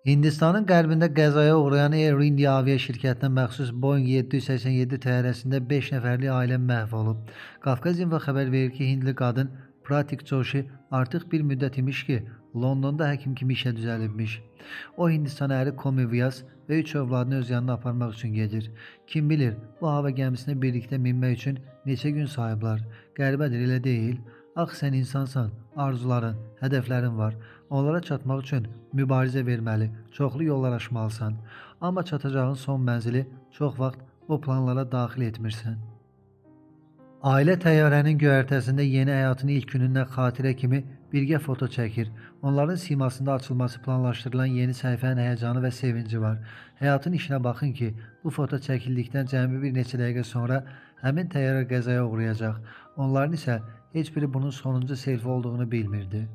Hindistanın qərbində qəzaya uğrayan Air India aviaşirkətinə məxsus Boeing 787 təyyarəsində 5 nəfərlik ailə məhv olub. Qafqaz İnfo xəbər verir ki, hindli qadın Pratik Joshi artıq bir müddət imiş ki, Londonda həkim kimi işə düzəlibmiş. O, Hindistana əri Komi Vyas və 3 övladını öz yanına aparmaq üçün gedir. Kim bilir, bu hava gəmisinə birlikdə minmək üçün neçə gün sayıblar. Qəribədir, elə deyil? Axı sən insansan, arzuların, hədəflərin var. Onlara çatmaq üçün mübarizə verməli, çoxlu yollar aşmalısan. Amma çatacağın son mənzili çox vaxt o planlara daxil etmirsən. Ailə təyyarənin göyərtəsində yeni həyatın ilk günündən xatirə kimi birgə foto çəkir. Onların simasında açılması planlaşdırılan yeni səhifənin həyəcanı və sevinci var. Həyatın işinə baxın ki, bu foto çəkildikdən cəmi bir neçə dəqiqə sonra həmin təyyarə qəzaya uğrayacaq. Onların isə heç biri bunun sonuncu selfi olduğunu bilmirdi.